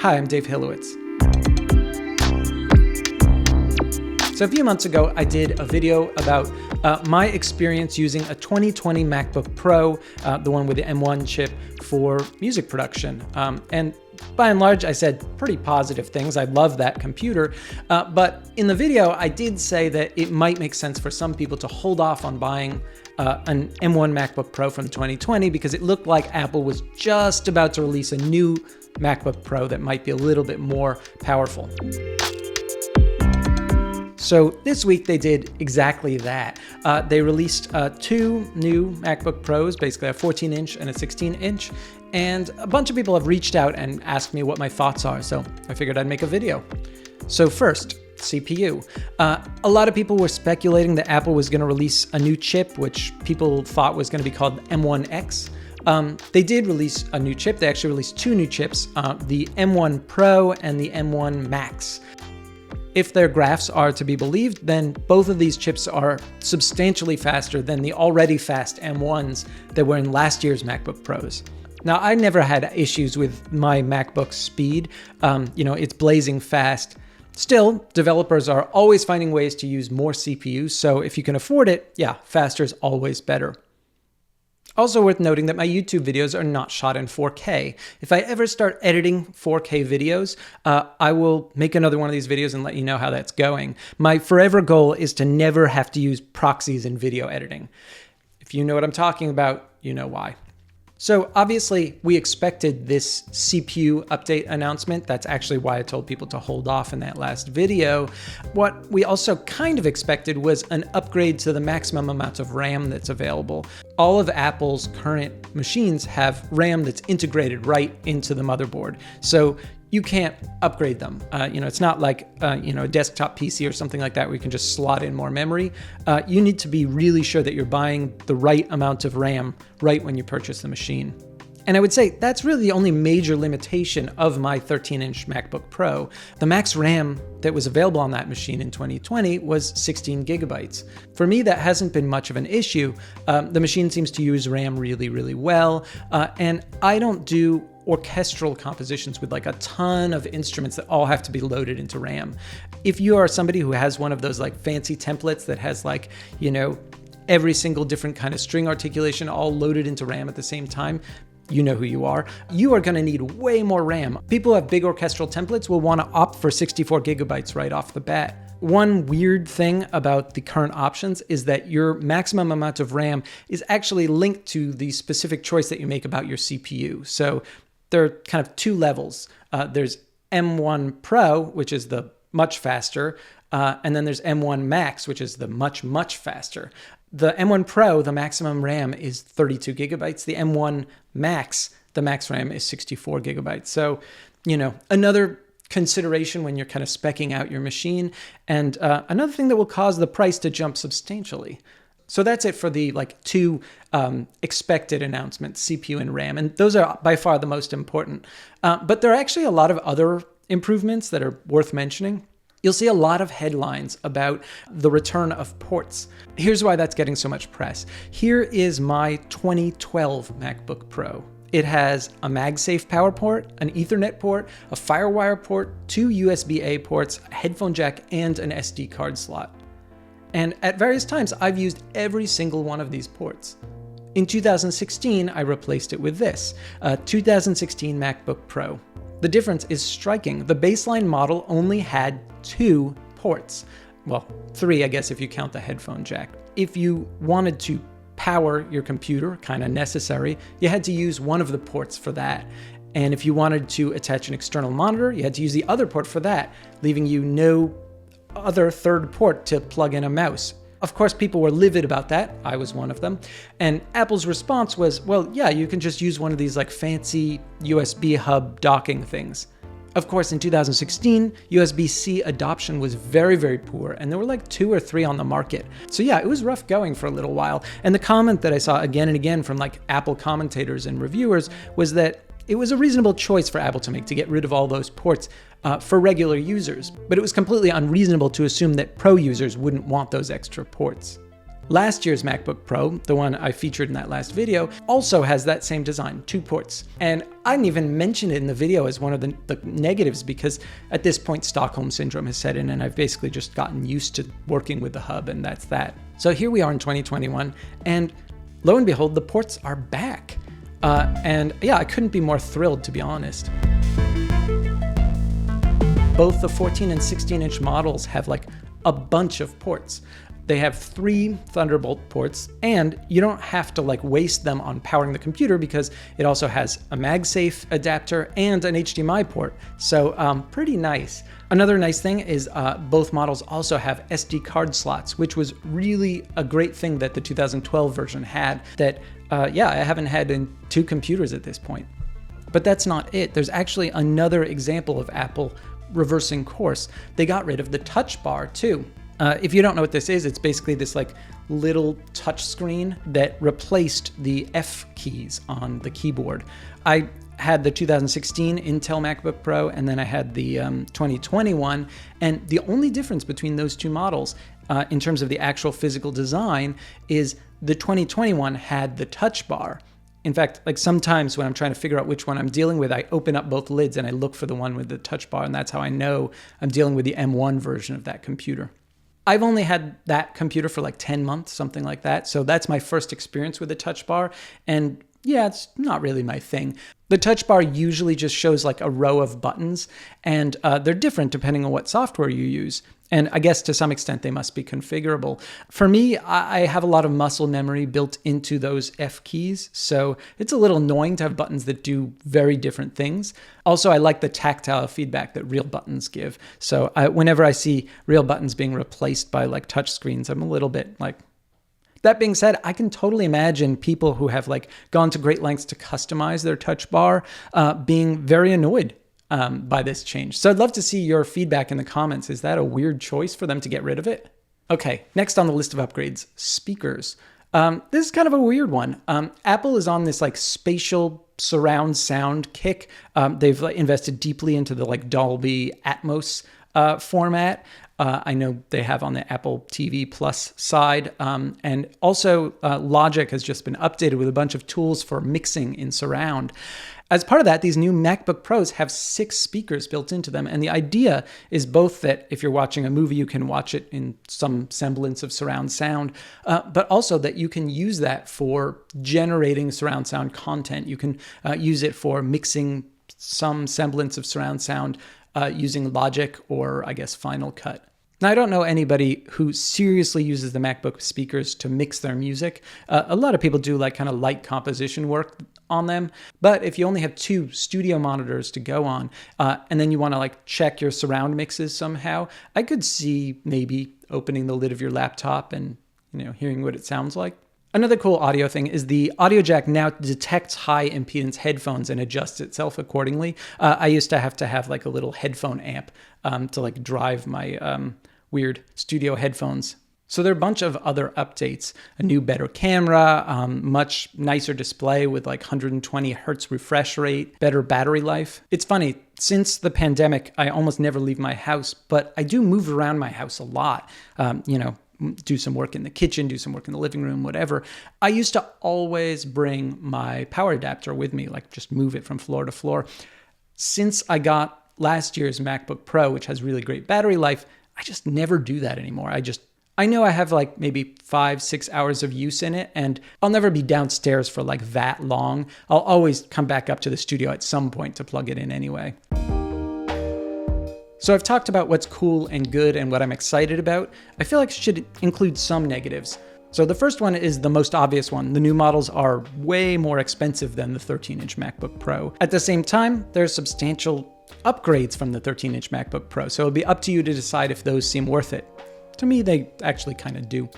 Hi, I'm Dave Hilowitz. So a few months ago, I did a video about my experience using a 2020 MacBook Pro, the one with the M1 chip, for music production. And by and large, I said pretty positive things. I love that computer. But in the video, I did say that it might make sense for some people to hold off on buying an M1 MacBook Pro from 2020 because it looked like Apple was just about to release a new MacBook Pro that might be a little bit more powerful. So this week they did exactly that. They released two new MacBook Pros, basically a 14-inch and a 16-inch, and a bunch of people have reached out and asked me what my thoughts are, so I figured I'd make a video. So first, CPU. A lot of people were speculating that Apple was going to release a new chip, which people thought was going to be called M1X. They did release a new chip. They actually released two new chips, the M1 Pro and the M1 Max. If their graphs are to be believed, then both of these chips are substantially faster than the already fast M1s that were in last year's MacBook Pros. Now, I never had issues with my MacBook's speed. It's blazing fast. Still, developers are always finding ways to use more CPUs, so if you can afford it, yeah, faster is always better. Also worth noting that my YouTube videos are not shot in 4K. If I ever start editing 4K videos, I will make another one of these videos and let you know how that's going. My forever goal is to never have to use proxies in video editing. If you know what I'm talking about, you know why. So obviously we expected this CPU update announcement. That's actually why I told people to hold off in that last video. What we also kind of expected was an upgrade to the maximum amount of RAM that's available. All of Apple's current machines have RAM that's integrated right into the motherboard. So you can't upgrade them. It's not like a desktop PC or something like that where you can just slot in more memory. You need to be really sure that you're buying the right amount of RAM right when you purchase the machine. And I would say that's really the only major limitation of my 13-inch MacBook Pro. The max RAM that was available on that machine in 2020 was 16 gigabytes. For me, that hasn't been much of an issue. The machine seems to use RAM really, really well. And I don't do orchestral compositions with like a ton of instruments that all have to be loaded into RAM. If you are somebody who has one of those like fancy templates that has every single different kind of string articulation all loaded into RAM at the same time, you know who you are. You are going to need way more RAM. People who have big orchestral templates will want to opt for 64 gigabytes right off the bat. One weird thing about the current options is that your maximum amount of RAM is actually linked to the specific choice that you make about your CPU. So there are kind of two levels. There's M1 Pro, which is the much faster, and then there's M1 Max, which is the much, much faster. The M1 Pro, the maximum RAM is 32 gigabytes. The M1 Max, the max RAM is 64 gigabytes. So, another consideration when you're kind of speccing out your machine, and another thing that will cause the price to jump substantially. So that's it for the two expected announcements, CPU and RAM, and those are by far the most important. But there are actually a lot of other improvements that are worth mentioning. You'll see a lot of headlines about the return of ports. Here's why that's getting so much press. Here is my 2012 MacBook Pro. It has a MagSafe power port, an Ethernet port, a FireWire port, two USB-A ports, a headphone jack, and an SD card slot. And at various times, I've used every single one of these ports. In 2016, I replaced it with this, a 2016 MacBook Pro. The difference is striking. The baseline model only had two ports. Well, three, I guess, if you count the headphone jack. If you wanted to power your computer, kind of necessary, you had to use one of the ports for that. And if you wanted to attach an external monitor, you had to use the other port for that, leaving you no other third port to plug in a mouse. Of course, people were livid about that. I was one of them. And Apple's response was, well, yeah, you can just use one of these fancy USB hub docking things. Of course, in 2016, USB-C adoption was very, very poor, and there were 2 or 3 on the market. So yeah, it was rough going for a little while. And the comment that I saw again and again from Apple commentators and reviewers was that it was a reasonable choice for Apple to make to get rid of all those ports for regular users, but it was completely unreasonable to assume that pro users wouldn't want those extra ports. Last year's MacBook Pro, the one I featured in that last video, also has that same design, 2 ports. And I didn't even mention it in the video as one of the negatives because at this point Stockholm Syndrome has set in and I've basically just gotten used to working with the hub, and that's that. So here we are in 2021, and lo and behold, the ports are back. And yeah, I couldn't be more thrilled, to be honest. Both the 14 and 16-inch models have like a bunch of ports. They have 3 Thunderbolt ports, and you don't have to like waste them on powering the computer because it also has a MagSafe adapter and an HDMI port. So pretty nice. Another nice thing is both models also have SD card slots, which was really a great thing that the 2012 version had that, yeah, I haven't had in 2 computers at this point. But that's not it. There's actually another example of Apple reversing course. They got rid of the touch bar too. If you don't know what this is, it's basically this like little touch screen that replaced the F keys on the keyboard. I had the 2016 Intel MacBook Pro, and then I had the 2021, and the only difference between those 2 models in terms of the actual physical design is the 2021 had the touch bar. In fact, like sometimes when I'm trying to figure out which one I'm dealing with, I open up both lids and I look for the one with the touch bar, and that's how I know I'm dealing with the M1 version of that computer. I've only had that computer for like 10 months, something like that. So that's my first experience with the touch bar. And yeah, it's not really my thing. The touch bar usually just shows like a row of buttons, and they're different depending on what software you use. And I guess to some extent they must be configurable. For me, I have a lot of muscle memory built into those F keys, so it's a little annoying to have buttons that do very different things. Also, I like the tactile feedback that real buttons give. So whenever I see real buttons being replaced by like touch screens, I'm a little bit like... That being said, I can totally imagine people who have like gone to great lengths to customize their touch bar being very annoyed by this change. So I'd love to see your feedback in the comments. Is that a weird choice for them to get rid of it? Okay, next on the list of upgrades, speakers. This is kind of a weird one. Apple is on this like spatial surround sound kick. They've invested deeply into the like Dolby Atmos format. I know they have on the Apple TV Plus side. And also Logic has just been updated with a bunch of tools for mixing in surround. As part of that, these new MacBook Pros have 6 speakers built into them. And the idea is both that if you're watching a movie, you can watch it in some semblance of surround sound, but also that you can use that for generating surround sound content. You can use it for mixing some semblance of surround sound using Logic or, I guess, Final Cut. Now, I don't know anybody who seriously uses the MacBook speakers to mix their music. A lot of people do like kind of light composition work on them. But if you only have 2 studio monitors to go on, and then you want to like check your surround mixes somehow, I could see maybe opening the lid of your laptop and, you know, hearing what it sounds like. Another cool audio thing is the audio jack now detects high impedance headphones and adjusts itself accordingly. I used to have like a little headphone amp to like drive my weird studio headphones. So there are a bunch of other updates, a new better camera, much nicer display with like 120 hertz refresh rate, better battery life. It's funny, since the pandemic, I almost never leave my house, but I do move around my house a lot, do some work in the kitchen, do some work in the living room, whatever. I used to always bring my power adapter with me, like just move it from floor to floor. Since I got last year's MacBook Pro, which has really great battery life, I just never do that anymore. I know I have like maybe 5-6 hours of use in it, and I'll never be downstairs for like that long. I'll always come back up to the studio at some point to plug it in anyway. So I've talked about what's cool and good and what I'm excited about. I feel like I should include some negatives. So the first one is the most obvious one. The new models are way more expensive than the 13-inch MacBook Pro. At the same time, there's substantial upgrades from the 13-inch MacBook Pro, so it'll be up to you to decide if those seem worth it. To me, they actually kind of do.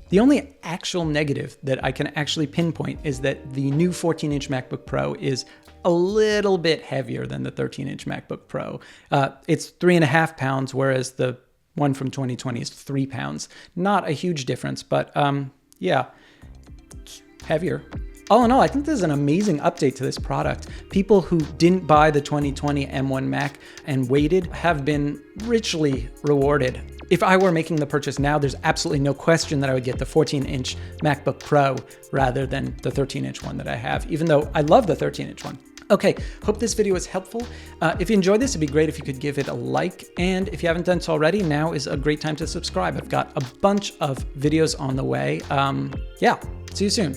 The only actual negative that I can actually pinpoint is that the new 14-inch MacBook Pro is a little bit heavier than the 13-inch MacBook Pro. It's 3.5 pounds, whereas the one from 2020 is 3 pounds. Not a huge difference, but yeah, it's heavier. All in all, I think this is an amazing update to this product. People who didn't buy the 2020 M1 Mac and waited have been richly rewarded. if I were making the purchase now, there's absolutely no question that I would get the 14-inch MacBook Pro rather than the 13-inch one that I have, even though I love the 13-inch one. Okay, hope this video was helpful. If you enjoyed this, it'd be great if you could give it a like. And if you haven't done so already, now is a great time to subscribe. I've got a bunch of videos on the way. Yeah, see you soon.